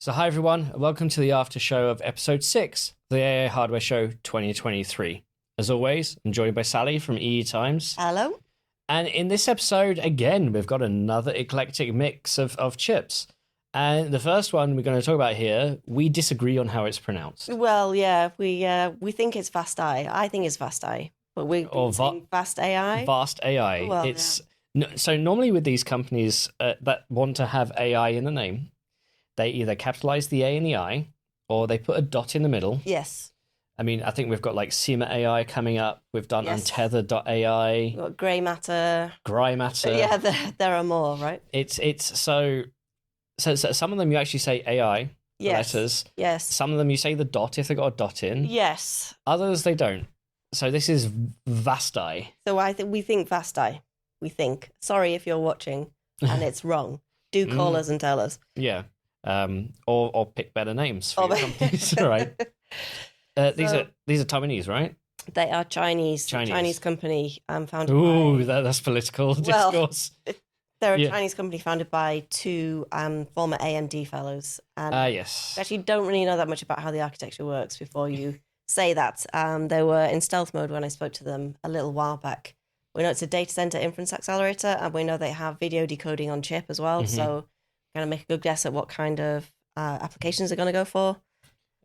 So hi everyone, and welcome to the after show of episode 6 of the AI Hardware Show 2023. As always, I'm joined by Sally from EE Times. Hello. And in this episode, again, we've got another eclectic mix of chips. And the first one we're going to talk about here, we disagree on how it's pronounced. Well, yeah, we think it's Vast.ai. I think it's Vast.ai, but we're saying Vast.ai. Vast.ai. Well, So normally with these companies that want to have AI in the name, they either capitalize the A and the I, or they put a dot in the middle. Yes. I mean, I think we've got like SEMA AI coming up. We've done Untethered.ai. We've got Grey Matter. Yeah, there are more, right? It's so some of them you actually say AI, the letters. Yes. Some of them you say the dot if they got a dot in. Yes. Others they don't. So this is Vast.ai. So we think Vast.ai. We think. Sorry if you're watching and it's wrong. Do call us and tell us. Yeah. Or pick better names for your companies, right? These are Taiwanese, right? They are Chinese company founded Ooh, by... that's political discourse. They're a Chinese company founded by two former AMD fellows. And yes. Actually don't really know that much about how the architecture works before you say that. They were in stealth mode when I spoke to them a little while back. We know it's a data center inference accelerator, and we know they have video decoding on chip as well. Mm-hmm. So going to make a good guess at what kind of applications they're going to go for.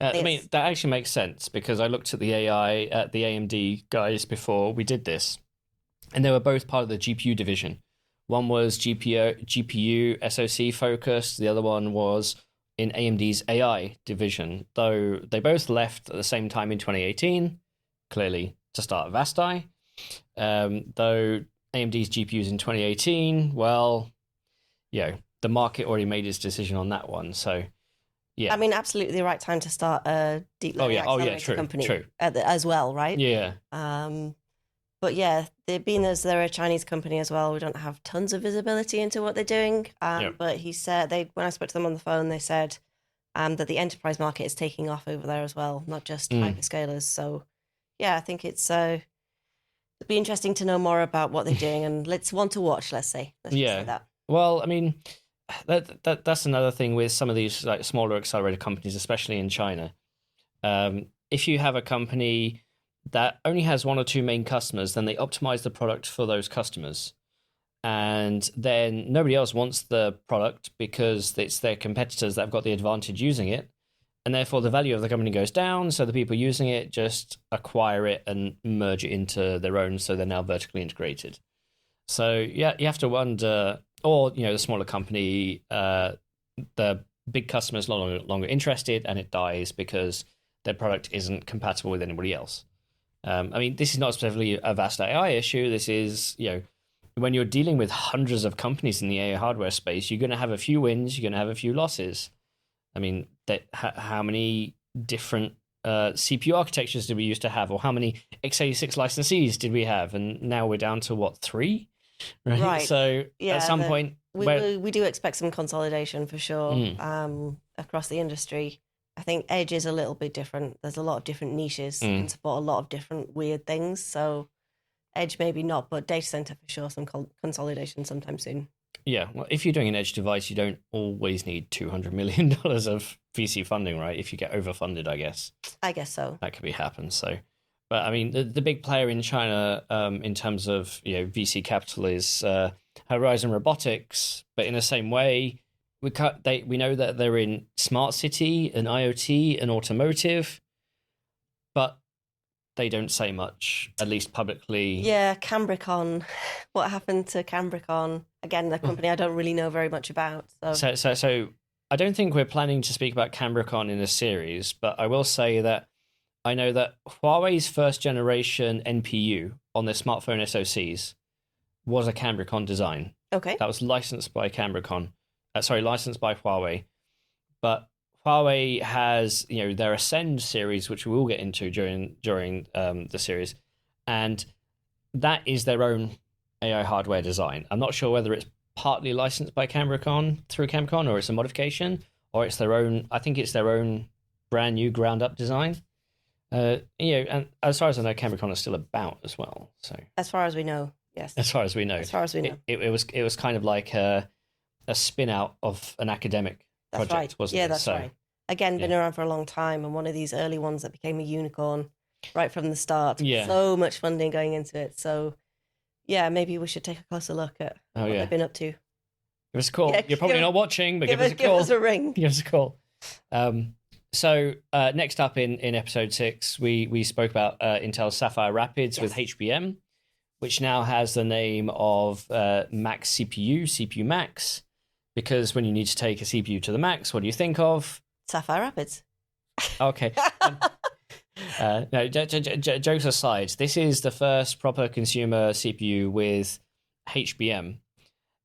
I mean, that actually makes sense because I looked at the AI at the AMD guys before we did this, and they were both part of the GPU division. One was GPU SoC focused. The other one was in AMD's AI division, though they both left at the same time in 2018, clearly to start Vast.ai. Though AMD's GPUs in 2018, well, the market already made its decision on that one. So, yeah. I mean, absolutely the right time to start a deep learning accelerator company as well, right? Yeah. But yeah, they're a Chinese company as well. We don't have tons of visibility into what they're doing. But he said when I spoke to them on the phone, they said that the enterprise market is taking off over there as well, not just hyperscalers. So yeah, I think it'd be interesting to know more about what they're doing, and let's want to watch. Let's say that. Well, I mean, that's another thing with some of these like smaller accelerator companies, especially in China. If you have a company that only has one or two main customers, then they optimize the product for those customers. And then nobody else wants the product because it's their competitors that have got the advantage using it. And therefore the value of the company goes down. So the people using it just acquire it and merge it into their own. So they're now vertically integrated. So yeah, you have to wonder, or, the smaller company, the big customer is no longer interested and it dies because their product isn't compatible with anybody else. I mean, this is not specifically a Vast.ai issue. This is, when you're dealing with hundreds of companies in the AI hardware space, you're going to have a few wins, you're going to have a few losses. I mean, how many different CPU architectures did we used to have, or how many x86 licensees did we have? And now we're down to 3? Right. So at some point... We do expect some consolidation for sure across the industry. I think Edge is a little bit different. There's a lot of different niches and support a lot of different weird things. So Edge maybe not, but data center for sure, some consolidation sometime soon. Yeah, well, if you're doing an edge device, you don't always need $200 million of VC funding, right? If you get overfunded, I guess. I guess so. That could happen. So, but I mean, the big player in China in terms of VC capital is Horizon Robotics, but in the same way, we know that they're in smart city and IoT and automotive, but they don't say much, at least publicly. Yeah, Cambricon. What happened to Cambricon? Again, the company I don't really know very much about. So I don't think we're planning to speak about Cambricon in this series, but I will say that I know that Huawei's first generation NPU on their smartphone SoCs was a Cambricon design. Okay. That was licensed by licensed by Huawei. But Huawei has, their Ascend series, which we will get into during the series, and that is their own AI hardware design. I'm not sure whether it's partly licensed by Cambricon through Cambricon, or it's a modification, or it's their own. I think it's their own brand new ground up design. And as far as I know, Cambricon is still about as well. So as far as we know, yes. As far as we know, it was kind of like a spin out of an academic project, right. wasn't it? Yeah, that's right. Again, been around for a long time, and one of these early ones that became a unicorn right from the start. Yeah. So much funding going into it. So, yeah, maybe we should take a closer look at what they've been up to. Give us a call. You're probably not watching, but give us a call. Give us a ring. Give us a call. So next up in episode 6, we spoke about Intel Sapphire Rapids with HBM, which now has the name of Max CPU Max, because when you need to take a CPU to the max, what do you think of? Sapphire Rapids. Okay. No, jokes aside, this is the first proper consumer CPU with HBM.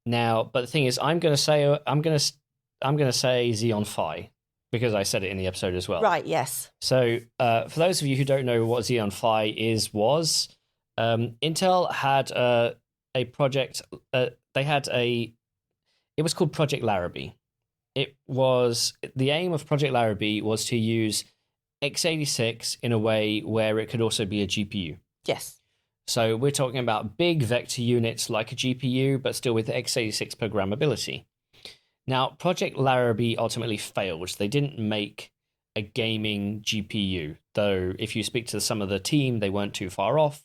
Now, but the thing is, I'm gonna say Xeon Phi, because I said it in the episode as well. Right. Yes. So, for those of you who don't know what Xeon Phi Intel had a project. It was called Project Larrabee. The aim of Project Larrabee was to use x86 in a way where it could also be a GPU. Yes. So we're talking about big vector units like a GPU, but still with x86 programmability. Now, Project Larrabee ultimately failed. They didn't make a gaming GPU, though if you speak to some of the team, they weren't too far off,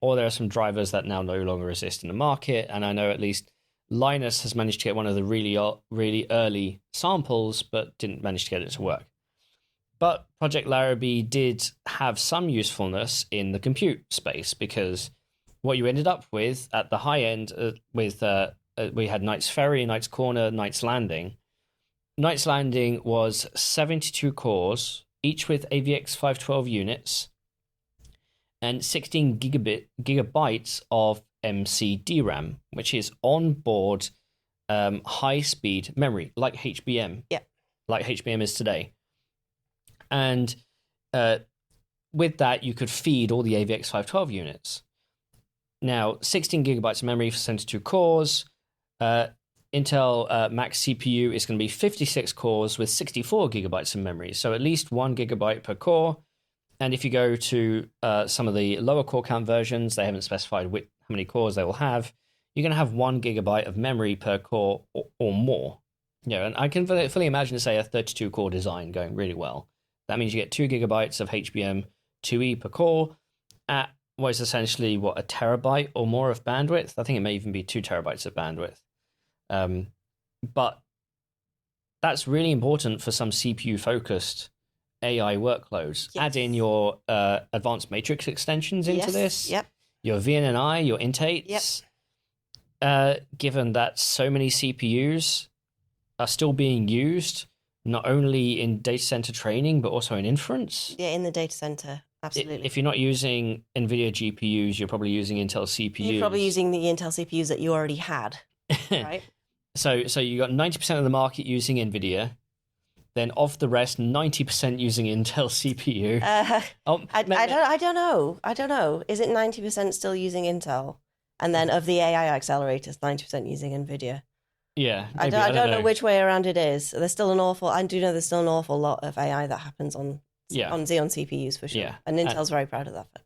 or there are some drivers that now no longer exist in the market, and I know at least Linus has managed to get one of the really early samples, but didn't manage to get it to work. But Project Larrabee did have some usefulness in the compute space, because what you ended up with at the high end we had Knight's Ferry, Knight's Corner, Knight's Landing. Knight's Landing was 72 cores, each with AVX 512 units, and 16 gigabytes of MC DRAM, which is onboard high-speed memory, like HBM. Yeah. Like HBM is today. And with that, you could feed all the AVX 512 units. Now, 16 gigabytes of memory for 72 cores. Intel Max CPU is going to be 56 cores with 64 gigabytes of memory, so at least 1 gigabyte per core. And if you go to some of the lower core count versions, they haven't specified how many cores they will have. You're going to have 1 gigabyte of memory per core or more. And I can fully imagine, say, a 32 core design going really well. That means you get 2 gigabytes of HBM 2E per core at what is essentially, a terabyte or more of bandwidth. I think it may even be 2 terabytes of bandwidth. But that's really important for some CPU-focused AI workloads. Yes. Add in your advanced matrix extensions into this. Yep. Your VNNI, your Int8s. Yep. Given that so many CPUs are still being used, not only in data center training, but also in inference. Yeah, in the data center. Absolutely. If you're not using NVIDIA GPUs, you're probably using Intel CPUs. You're probably using the Intel CPUs that you already had, right? So you got 90% of the market using NVIDIA. Then of the rest, 90% using Intel CPU. I don't know. Is it 90% still using Intel? And then of the AI accelerators, 90% using NVIDIA? Yeah. Maybe, I don't know which way around it is. I do know there's still an awful lot of AI that happens on Xeon CPUs for sure. Yeah. And Intel's very proud of that fact.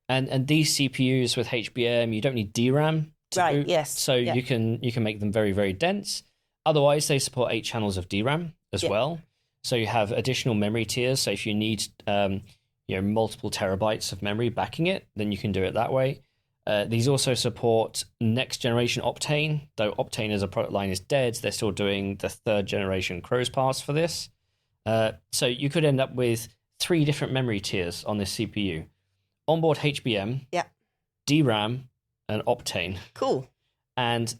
And these CPUs with HBM, you don't need DRAM. Right, yes. So you can make them very, very dense. Otherwise, they support 8 channels of DRAM as well. So you have additional memory tiers. So if you need multiple terabytes of memory backing it, then you can do it that way. These also support next generation Optane, though Optane as a product line is dead. They're still doing the 3rd generation Crow's Pass for this. So you could end up with 3 different memory tiers on this CPU. Onboard HBM, DRAM, and Optane. Cool. And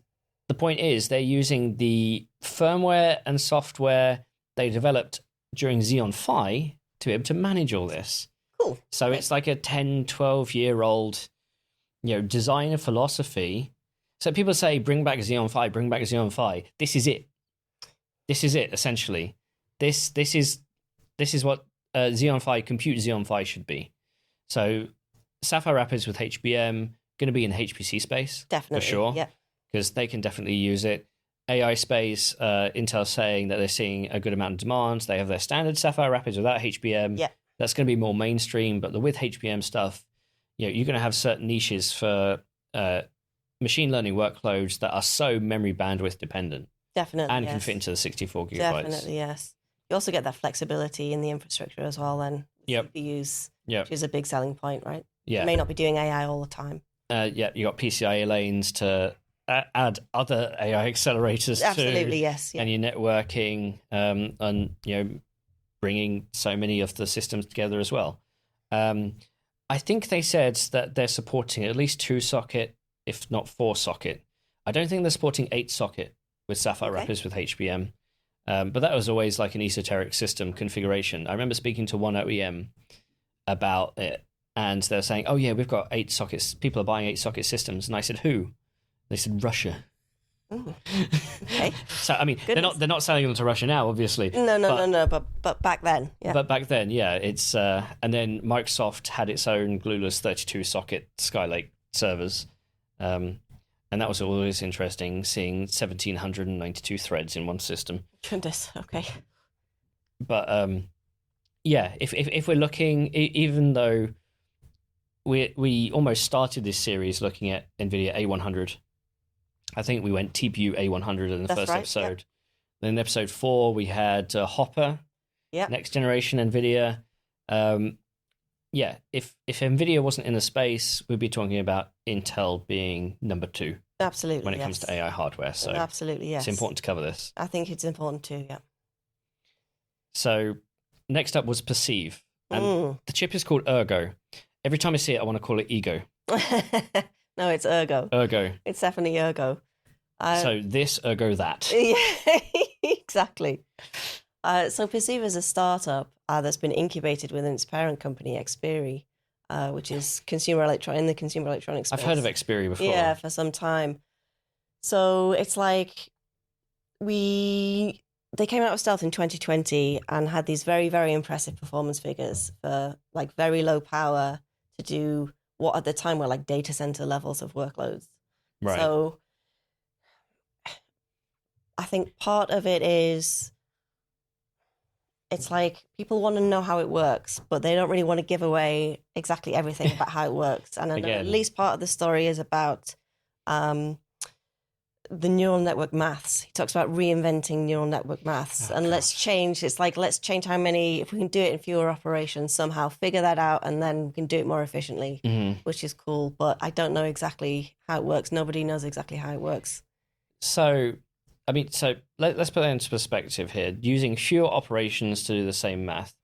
the point is, they're using the firmware and software they developed during Xeon Phi to be able to manage all this. Cool. So it's like a 10, 12-year-old, designer philosophy. So people say, bring back Xeon Phi, bring back Xeon Phi. This is it. This is it, essentially. This is what Xeon Phi, compute Xeon Phi should be. So Sapphire Rapids with HBM, going to be in the HPC space. Definitely. For sure. Yeah. Because they can definitely use it. AI space, Intel saying that they're seeing a good amount of demand. They have their standard Sapphire Rapids without HBM. Yeah. That's going to be more mainstream. But the with HBM stuff, you're going to have certain niches for machine learning workloads that are so memory bandwidth dependent. Definitely, and yes. can fit into the 64 gigabytes. Definitely, yes. You also get that flexibility in the infrastructure as well, then. CPUs, which is a big selling point, right? Yeah. You may not be doing AI all the time. You got PCIe lanes to add other AI accelerators Absolutely, too. Yes. Yeah. And your networking, and bringing so many of the systems together as well. I think they said that they're supporting at least 2-socket, if not 4-socket. I don't think they're supporting 8-socket with Sapphire Rapids with HBM. But that was always like an esoteric system configuration. I remember speaking to one OEM about it, and they're saying, "Oh yeah, we've got 8 sockets. People are buying 8-socket systems." And I said, "Who?" They said, "Russia." Ooh. Okay. So I mean, they're not selling them to Russia now, obviously. No. But back then, yeah. But back then, yeah, it's and then Microsoft had its own glueless 32-socket Skylake servers, and that was always interesting, seeing 1,792 threads in one system. Goodness. Okay. But yeah, if we're looking, even though we almost started this series looking at NVIDIA A100. I think we went TPU A100 in the first episode. Yep. Then in episode 4, we had Hopper, next generation NVIDIA. Yeah, if NVIDIA wasn't in the space, we'd be talking about Intel being number 2. Absolutely, when it comes to AI hardware. So absolutely, yes. It's important to cover this. I think it's important too, yeah. So next up was Perceive. And the chip is called Ergo. Every time I see it, I want to call it Ego. No, it's Ergo. Ergo. It's definitely Ergo. So this, Ergo that. Yeah, exactly. So Perceive is a startup that's been incubated within its parent company, Xperi, which is in the consumer electronics space. I've heard of Xperi before. Yeah, for some time. So it's like they came out of stealth in 2020 and had these very, very impressive performance figures for like very low power to do what at the time were like data center levels of workloads. Right. So I think part of it is it's like people want to know how it works, but they don't really want to give away exactly everything about how it works. And I know at least part of the story is about the neural network maths. He talks about reinventing neural network maths let's change how many, if we can do it in fewer operations somehow, figure that out, and then we can do it more efficiently, which is cool. But I don't know exactly how it works. Nobody knows exactly how it works. So, I mean, let's put that into perspective here. Using fewer operations to do the same math.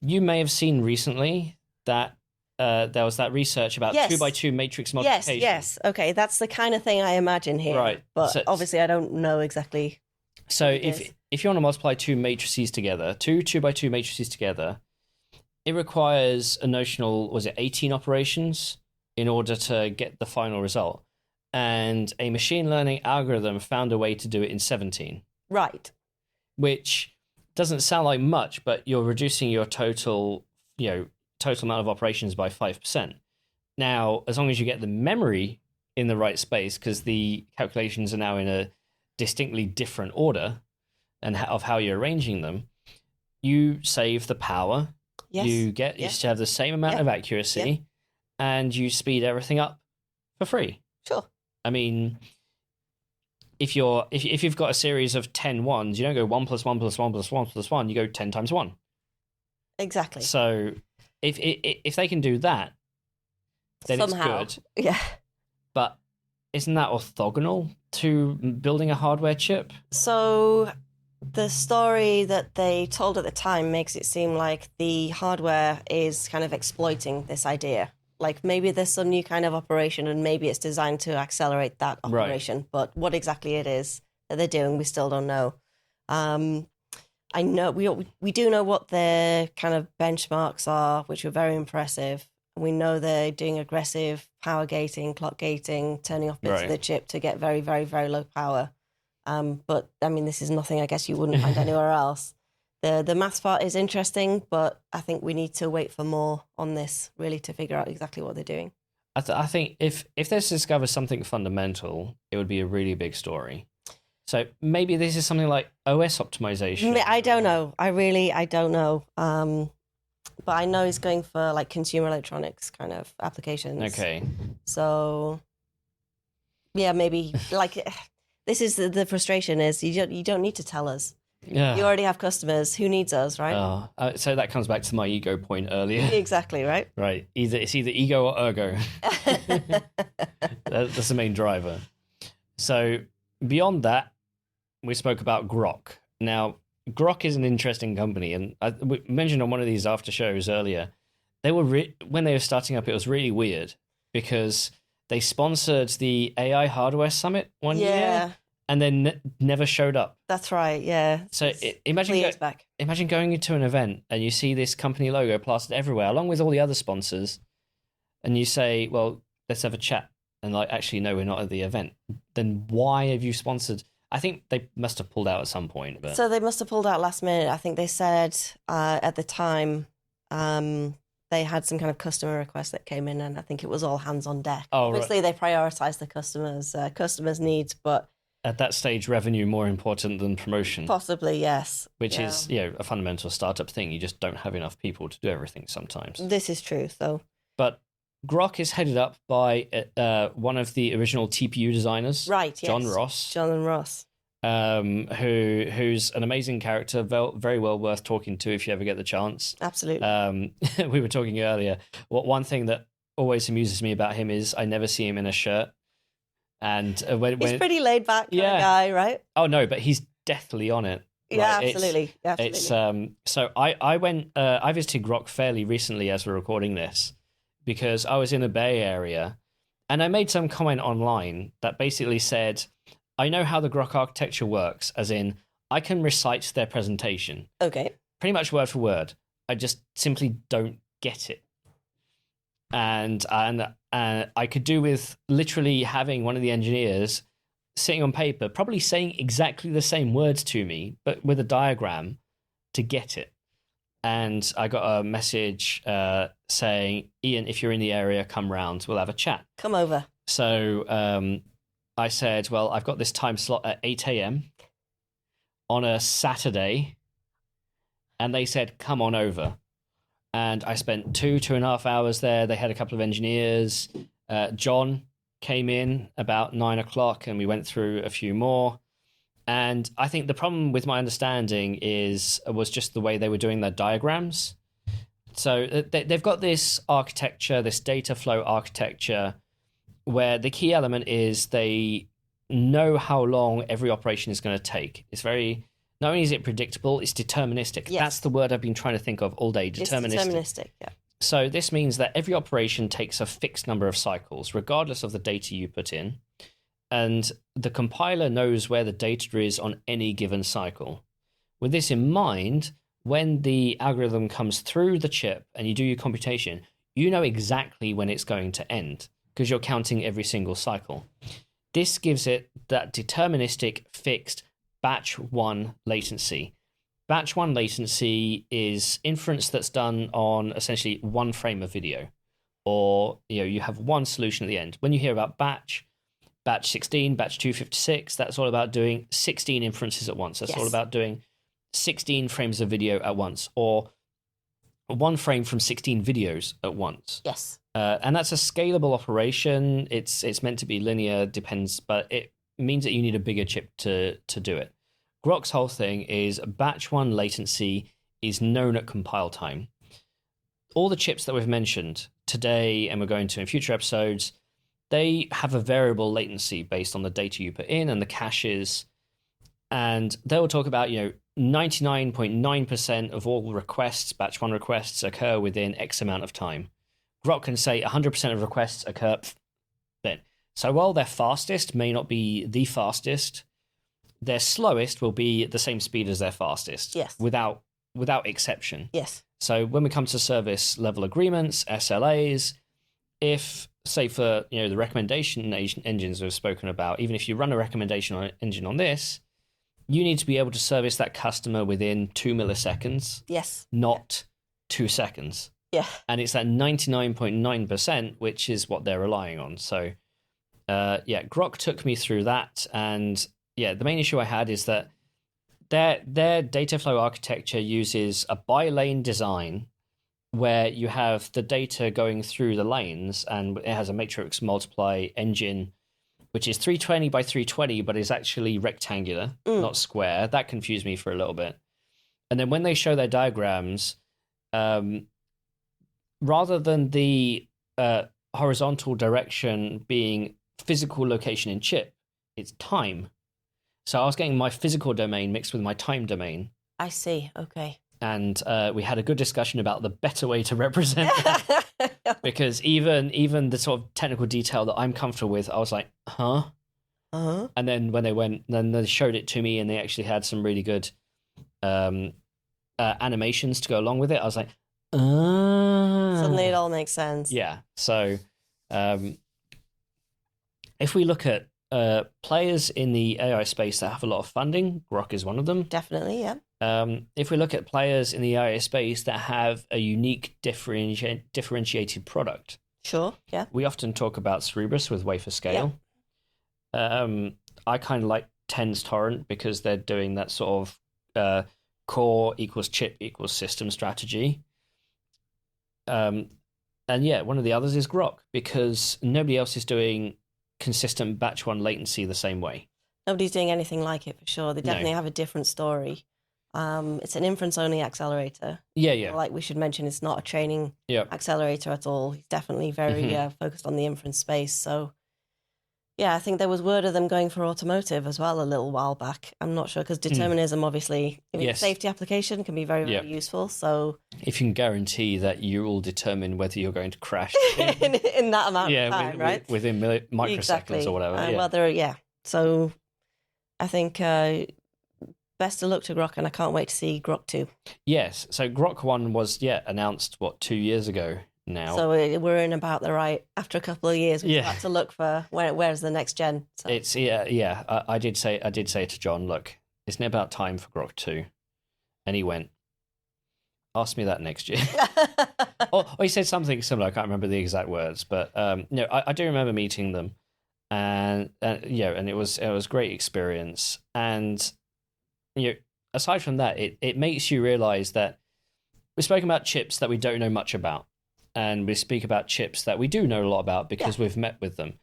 You may have seen recently that there was that research about 2x2 matrix multiplication. Yes. Okay, that's the kind of thing I imagine here. Right. But obviously I don't know exactly. So if you want to multiply 2 matrices together, 2x2 matrices together, it requires a notional, 18 operations in order to get the final result. And a machine learning algorithm found a way to do it in 17. Right. Which doesn't sound like much, but you're reducing your total amount of operations by 5%. Now, as long as you get the memory in the right space, because the calculations are now in a distinctly different order and of how you're arranging them, you save the power. Yes. You have the same amount of accuracy, and you speed everything up for free. Sure. I mean, if you've got a series of 10 ones, you don't go 1 + 1 + 1 + 1 + 1. You go 10 times 1. Exactly. So if they can do that, then somehow, it's good. Yeah. But isn't that orthogonal to building a hardware chip? So the story that they told at the time makes it seem like the hardware is kind of exploiting this idea. Like maybe there's some new kind of operation and maybe it's designed to accelerate that operation. Right. But what exactly it is that they're doing, we still don't know. I know we do know what their kind of benchmarks are, which are very impressive. We know they're doing aggressive power gating, clock gating, turning off bits of the chip to get very, very, very low power. But I mean, this is nothing I guess you wouldn't find anywhere else. The maths part is interesting, but I think we need to wait for more on this really to figure out exactly what they're doing. I think if they discover something fundamental, it would be a really big story. So maybe this is something like OS optimization. I don't know. I don't know. But I know he's going for like consumer electronics kind of applications. Okay. So, yeah, maybe like This is the frustration is you don't need to tell us. Yeah. You already have customers. Who needs us, right? So that comes back to my ego point earlier. Exactly, right? Right. It's either ego or ergo. That's the main driver. So beyond that, we spoke about Groq. Now, Groq is an interesting company, and we mentioned on one of these after shows earlier, they were when they were starting up, it was really weird because they sponsored the AI Hardware Summit one year, and then never showed up. That's right, yeah. So imagine going into an event and you see this company logo plastered everywhere, along with all the other sponsors, and you say, "Well, let's have a chat." And like, actually, no, we're not at the event. Then why have you sponsored? I think they must have pulled out at some point. But... So they must have pulled out last minute. I think they said at the time they had some kind of customer request that came in, and I think it was all hands on deck. Oh, obviously, they prioritized the customers' needs, but at that stage, revenue more important than promotion. Possibly, yes. Which is a fundamental startup thing. You just don't have enough people to do everything sometimes. This is true, though. But Groq is headed up by one of the original TPU designers, right? Yes. John Ross. John Ross, who's an amazing character, very well worth talking to if you ever get the chance. Absolutely. We were talking earlier. One thing that always amuses me about him is I never see him in a shirt, and when he's pretty laid back kind of guy, right? Oh no, but he's deathly on it. Yeah, right? Absolutely. It's so I went I visited Groq fairly recently as we're recording this, because I was in the Bay Area, and I made some comment online that basically said, I know how the Groq architecture works, as in, I can recite their presentation. Okay. Pretty much word for word. I just simply don't get it. And I could do with literally having one of the engineers sitting on paper, probably saying exactly the same words to me, but with a diagram to get it. And I got a message saying, Ian, if you're in the area, come round. We'll have a chat. Come over. So I said, well, I've got this time slot at 8 a.m. on a Saturday. And they said, come on over. And I spent 2.5 hours there. They had a couple of engineers. John came in about 9 o'clock, and we went through a few more. And I think the problem with my understanding was just the way they were doing their diagrams. So they've got this architecture, this data flow architecture, where the key element is they know how long every operation is going to take. It's not only is it predictable, it's deterministic. Yes. That's the word I've been trying to think of all day, deterministic. It's deterministic, yeah. So this means that every operation takes a fixed number of cycles, regardless of the data you put in. And the compiler knows where the data is on any given cycle. With this in mind, when the algorithm comes through the chip and you do your computation, you know exactly when it's going to end because you're counting every single cycle. This gives it that deterministic fixed batch 1 latency. Batch 1 latency is inference that's done on essentially one frame of video, or you have one solution at the end. When you hear about batch 16, batch 256, that's all about doing 16 inferences at once. That's all about doing 16 frames of video at once, or one frame from 16 videos at once. Yes. And that's a scalable operation. It's meant to be linear, depends, but it means that you need a bigger chip to do it. Groq's whole thing is batch 1 latency is known at compile time. All the chips that we've mentioned today, and we're going to in future episodes, they have a variable latency based on the data you put in and the caches. And they will talk about, 99.9% of all requests, batch 1 requests, occur within X amount of time. Groq can say 100% of requests occur then. So while their fastest may not be the fastest, their slowest will be at the same speed as their fastest. Yes. Without exception. Yes. So when we come to service level agreements, SLAs, if, say for the recommendation engines we've spoken about, even if you run a recommendation engine on this, you need to be able to service that customer within 2 milliseconds. Yes. Not 2 seconds. Yeah. And it's that 99.9%, which is what they're relying on. So, Groq took me through that. And the main issue I had is that their data flow architecture uses a bi-lane design where you have the data going through the lanes, and it has a matrix multiply engine which is 320 by 320, but is actually rectangular, not square. That confused me for a little bit. And then when they show their diagrams, rather than the horizontal direction being physical location in chip, it's time. So I was getting my physical domain mixed with my time domain. I see. Okay. And we had a good discussion about the better way to represent that. Because even the sort of technical detail that I'm comfortable with, I was like, huh? Uh-huh. And then when they showed it to me and they actually had some really good animations to go along with it, I was like, Suddenly it all makes sense. Yeah. So if we look at players in the AI space that have a lot of funding, Groq is one of them. Definitely, yeah. If we look at players in the AI space that have a unique differentiated product. Sure, yeah. We often talk about Cerebras with wafer scale. Yeah. I kind of like TENS Torrent because they're doing that sort of core equals chip equals system strategy. And yeah, one of the others is Groq because nobody else is doing consistent batch one latency the same way. Nobody's doing anything like it for sure. They definitely have a different story. It's an inference-only accelerator. Yeah. Like we should mention, it's not a training accelerator at all. He's definitely very focused on the inference space. So, yeah, I think there was word of them going for automotive as well a little while back. I'm not sure because determinism, obviously, safety application can be very, very useful. So, if you can guarantee that you will determine whether you're going to crash in that amount of time, right? Within microseconds or whatever. So, I think best of luck to Groq, and I can't wait to see Groq 2. Yes. So Groq 1 was announced 2 years ago now. So we're in about the right after a couple of years. We start to look for where's the next gen. So. It's I did say to John, look, isn't it about time for Groq 2? And he went, ask me that next year. or he said something similar. I can't remember the exact words, but I do remember meeting them, and it was a great experience. And aside from that, it makes you realize that we're speaking about chips that we don't know much about, and we speak about chips that we do know a lot about because we've met with them.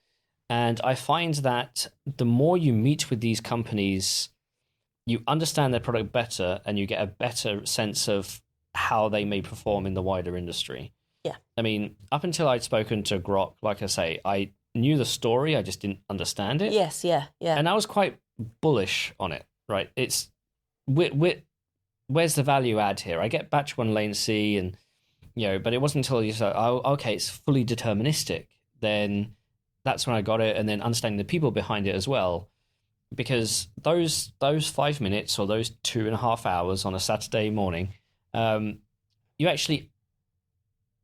And I find that the more you meet with these companies, you understand their product better, and you get a better sense of how they may perform in the wider industry. Yeah. I mean, up until I'd spoken to Groq, like I say, I knew the story, I just didn't understand it. Yes, yeah. And I was quite bullish on it, right? It's where's the value add here? I get batch one latency, and but it wasn't until you said, oh, okay, it's fully deterministic. Then that's when I got it, and then understanding the people behind it as well, because those 5 minutes or those 2.5 hours on a Saturday morning, you actually,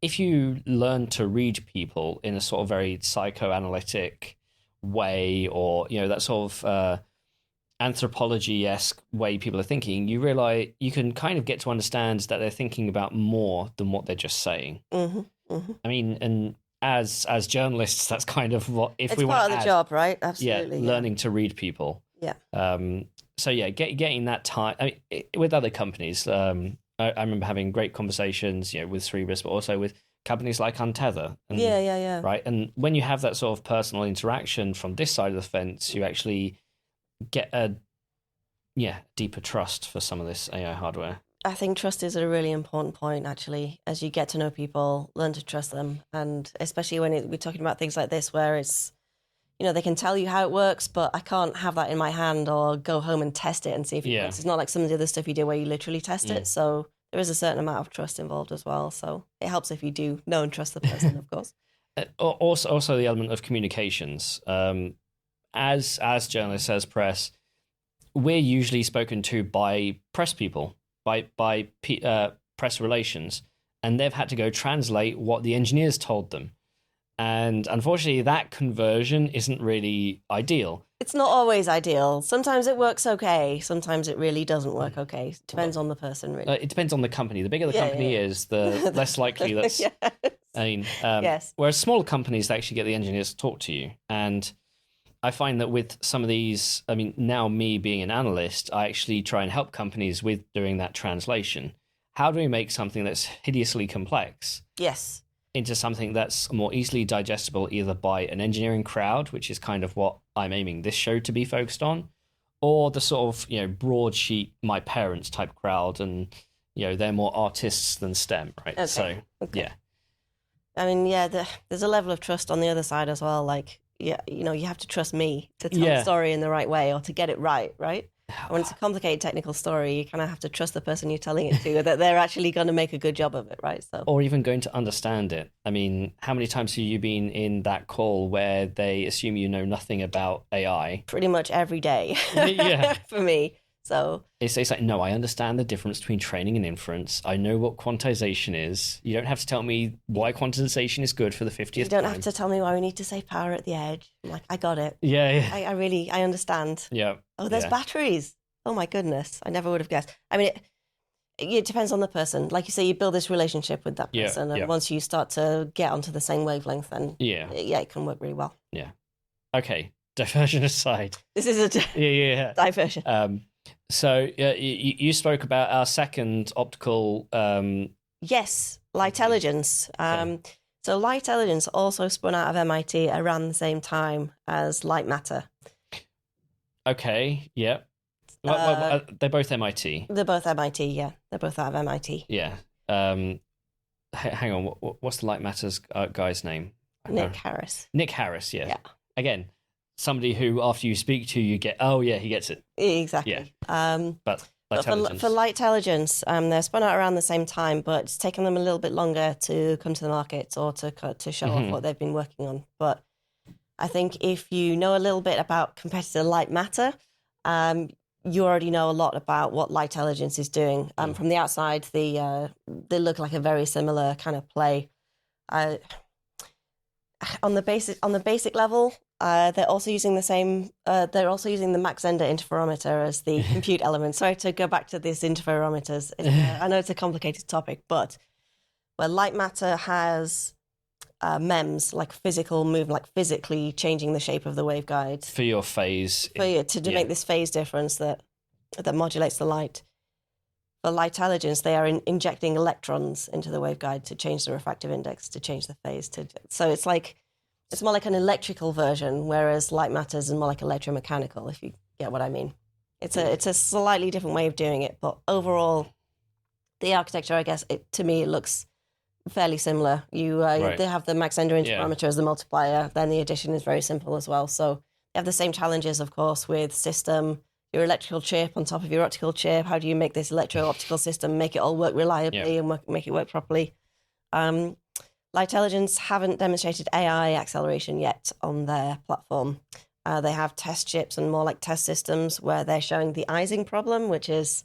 if you learn to read people in a sort of very psychoanalytic way, or that sort of anthropology-esque way people are thinking, you realize you can kind of get to understand that they're thinking about more than what they're just saying. I mean, and as journalists, that's kind of what it's part of the job, right? Absolutely. Learning to read people. Yeah. So getting that time. I mean, with other companies, I remember having great conversations, with Cerebras, but also with companies like Untether. And, yeah. Right, and when you have that sort of personal interaction from this side of the fence, you actually get a deeper trust for some of this AI hardware. I think trust is a really important point, actually. As you get to know people, learn to trust them, and especially when we're talking about things like this, where it's they can tell you how it works, but I can't have that in my hand or go home and test it and see if it works. It's not like some of the other stuff you do where you literally test it. So there is a certain amount of trust involved as well. So it helps if you do know and trust the person, of course. Also the element of communications. As journalists, as press, we're usually spoken to by press people, by press relations, and they've had to go translate what the engineers told them. And unfortunately, that conversion isn't really ideal. It's not always ideal. Sometimes it works okay. Sometimes it really doesn't work okay. It depends on the person, really. It depends on the company. The bigger the company is, the less likely that's... Yes. I mean, yes. Whereas smaller companies, they actually get the engineers to talk to you. And I find that with some of these, I mean, now me being an analyst, I actually try and help companies with doing that translation. How do we make something that's hideously complex? Yes. Into something that's more easily digestible either by an engineering crowd, which is kind of what I'm aiming this show to be focused on, or the sort of broadsheet my parents type crowd, and they're more artists than STEM, right? Okay. So yeah. I mean, there's a level of trust on the other side as well. Like, you have to trust me to tell the story in the right way or to get it right? When it's a complicated technical story, you kind of have to trust the person you're telling it to, that they're actually going to make a good job of it, right? So, or even going to understand it. I mean, how many times have you been in that call where they assume you know nothing about AI? Pretty much every day. Yeah. For me. So it's like, no, I understand the difference between training and inference. I know what quantization is. You don't have to tell me why quantization is good for the 50th time. You don't have to tell me why we need to save power at the edge. I'm like, I got it. Yeah. I understand. Yeah. Oh, there's batteries. Oh my goodness. I never would have guessed. I mean, it depends on the person. Like you say, you build this relationship with that person. And once you start to get onto the same wavelength, then it can work really well. Yeah. Okay. Diversion aside. This is a diversion. So you spoke about our second optical... Yes, Lightelligence. So Lightelligence also spun out of MIT around the same time as Light Matter. Okay, yeah. Well, they're both MIT. They're both MIT, yeah. They're both out of MIT. Yeah. Hang on, what's the Light Matter's guy's name? Nick Harris. Nick Harris, yeah. Yeah. Again, somebody who, after you speak to, you get, oh, yeah, he gets it. Exactly. Yeah. But for Lightelligence, they're spun out around the same time, but it's taken them a little bit longer to come to the market or to show off what they've been working on. But I think if you know a little bit about competitor Light Matter, you already know a lot about what Lightelligence is doing. From the outside, they look like a very similar kind of play. On the basic level, they're also using the same. They're also using the Mach-Zehnder interferometer as the compute element. Sorry to go back to these interferometers. I know it's a complicated topic, but where Light Matter has MEMS, like physical move, like physically changing the shape of the waveguide for your phase, to make this phase difference that modulates the light. For Lightelligence, they are injecting electrons into the waveguide to change the refractive index, to change the phase. So it's more like an electrical version, whereas Light Matter is more like electromechanical, if you get what I mean. It's a slightly different way of doing it, but overall, the architecture, I guess, to me, it looks fairly similar. They have the Mach-Zehnder interferometer as the multiplier. Then the addition is very simple as well. So you have the same challenges, of course, with system, your electrical chip on top of your optical chip. How do you make this electro-optical system, make it all work reliably and make it work properly? Lightelligence haven't demonstrated AI acceleration yet on their platform. They have test chips and more like test systems where they're showing the Ising problem, which is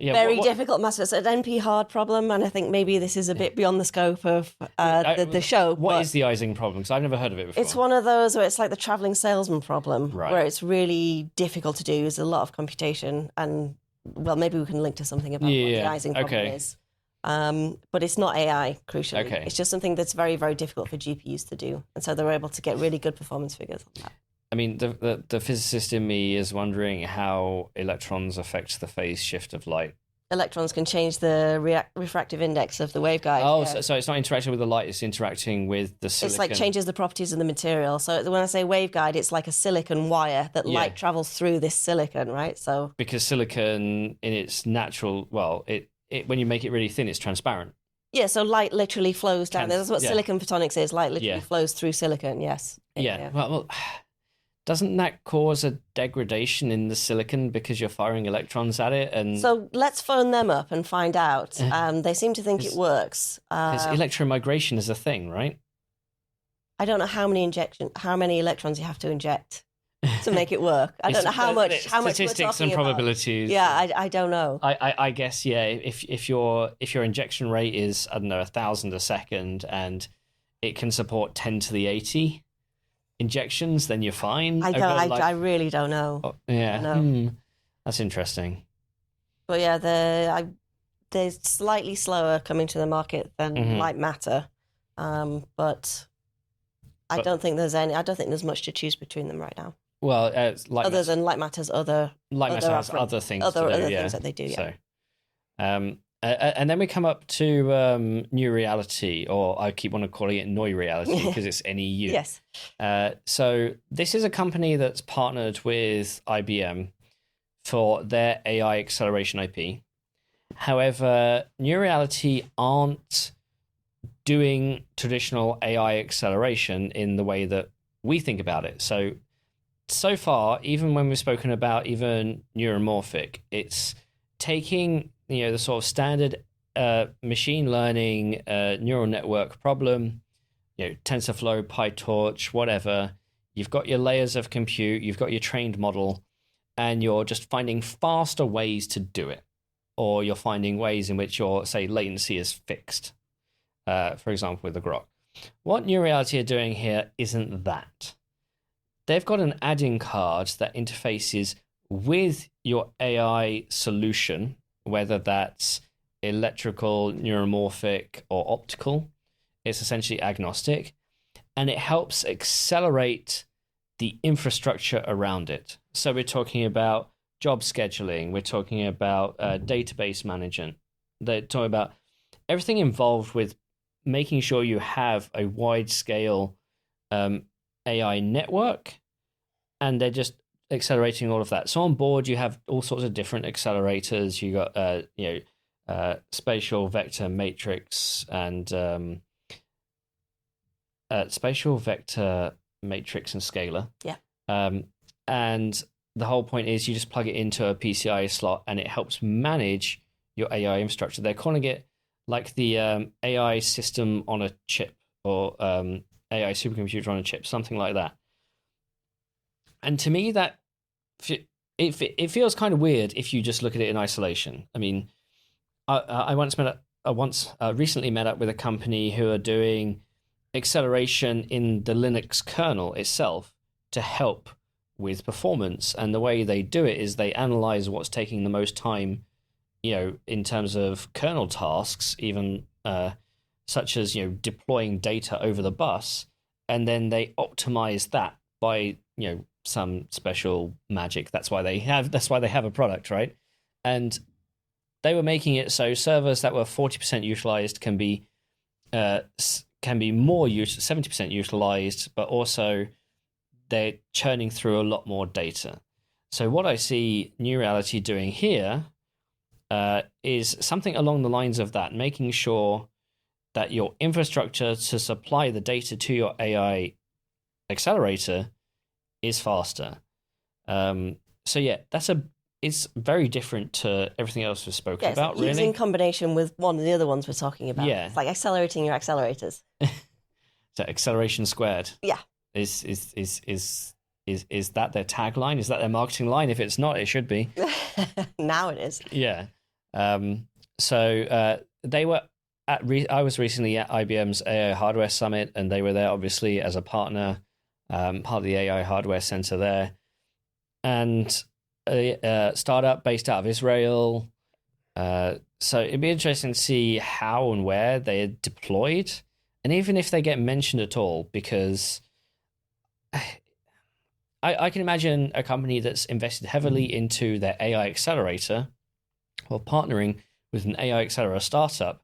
very difficult matter. It's an NP hard problem, and I think maybe this is a bit beyond the scope of the show. What is the Ising problem? Because I've never heard of it before. It's one of those where it's like the traveling salesman problem, where it's really difficult to do. There's a lot of computation, and well, maybe we can link to something about what the Ising problem is. But it's not AI, crucially. Okay. It's just something that's very, very difficult for GPUs to do, and so they're able to get really good performance figures on that. I mean, the physicist in me is wondering how electrons affect the phase shift of light. Electrons can change the refractive index of the waveguide. Oh, so it's not interacting with the light, it's interacting with the silicon. It's like changes the properties of the material. So when I say waveguide, it's like a silicon wire that light travels through this silicon, right? So because silicon in its natural, when you make it really thin, it's transparent. Yeah, so light literally flows down. That's what silicon photonics is. Light literally flows through silicon, yes. Yeah. Well, doesn't that cause a degradation in the silicon because you're firing electrons at it? And so let's phone them up and find out. They seem to think it works. Because electromigration is a thing, right? I don't know how many electrons you have to inject to make it work. I don't know how much. Statistics and probabilities. Yeah, I don't know. I guess if your injection rate is 1,000 a second and it can support 10 to the 80 injections, then you're fine. I really don't know. Oh, yeah, that's interesting. But yeah, they're slightly slower coming to the market than Light Matter, but I don't think there's much to choose between them right now. Well, other than Light Matter's other has other things things to do, things that they do. Yeah. So, And then we come up to NeuReality, or I keep on calling it NeuReality because it's NEU. Yes. So this is a company that's partnered with IBM for their AI acceleration IP. However, NeuReality aren't doing traditional AI acceleration in the way that we think about it. So far, even when we've spoken about even neuromorphic, it's taking the sort of standard machine learning neural network problem, TensorFlow, PyTorch, whatever. You've got your layers of compute, you've got your trained model, and you're just finding faster ways to do it, or you're finding ways in which your, say, latency is fixed. For example, with the Groq. What NeuReality are doing here isn't that. They've got an add-in card that interfaces with your AI solution, whether that's electrical, neuromorphic, or optical. It's essentially agnostic, and it helps accelerate the infrastructure around it. So we're talking about job scheduling, we're talking about database management, they're talking about everything involved with making sure you have a wide-scale AI network, and they're just accelerating all of that. So on board, you have all sorts of different accelerators. You got spatial vector matrix and spatial vector matrix and scalar. Yeah. And the whole point is you just plug it into a PCI slot, and it helps manage your AI infrastructure. They're calling it like the AI system on a chip, or AI supercomputer on a chip, something like that. And to me, that it feels kind of weird if you just look at it in isolation. I mean, I recently met up with a company who are doing acceleration in the Linux kernel itself to help with performance. And the way they do it is they analyze what's taking the most time, in terms of kernel tasks, even such as deploying data over the bus, and then they optimize that by some special magic. That's why they have a product, right? And they were making it so servers that were 40% utilized can be more 70% utilized, but also they're churning through a lot more data. So what I see NeuReality doing here is something along the lines of that, making sure that your infrastructure to supply the data to your AI accelerator is faster. So yeah, it's very different to everything else we've spoken about, really. It's in combination with one of the other ones we're talking about. Yeah. It's like accelerating your accelerators. So acceleration squared. Yeah. Is that their tagline? Is that their marketing line? If it's not, it should be. Now it is. Yeah. So they were I was recently at IBM's AI Hardware Summit, and they were there obviously as a partner, part of the AI Hardware Center there, and a startup based out of Israel. So it'd be interesting to see how and where they are deployed, and even if they get mentioned at all, because I can imagine a company that's invested heavily into their AI accelerator, or partnering with an AI accelerator startup,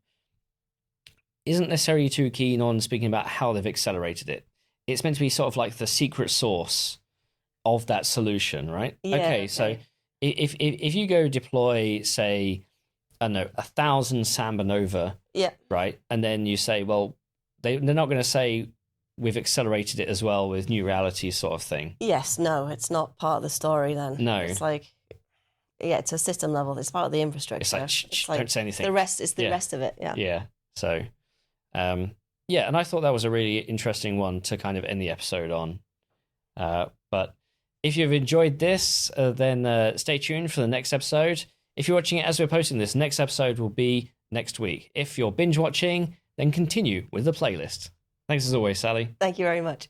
isn't necessarily too keen on speaking about how they've accelerated it. It's meant to be sort of like the secret sauce of that solution, right? Yeah, okay, so if you go deploy, say, I don't know, 1,000 Samba Nova, right? And then you say, well, they're not going to say we've accelerated it as well with NeuReality sort of thing. Yes, no, it's not part of the story then. No. It's like, it's a system level. It's part of the infrastructure. It's like, don't say anything. The rest is the rest of it, yeah. Yeah, so, and I thought that was a really interesting one to kind of end the episode on. But if you've enjoyed this, then stay tuned for the next episode. If you're watching it as we're posting this, next episode will be next week. If you're binge watching, then continue with the playlist. Thanks as always, Sally. Thank you very much.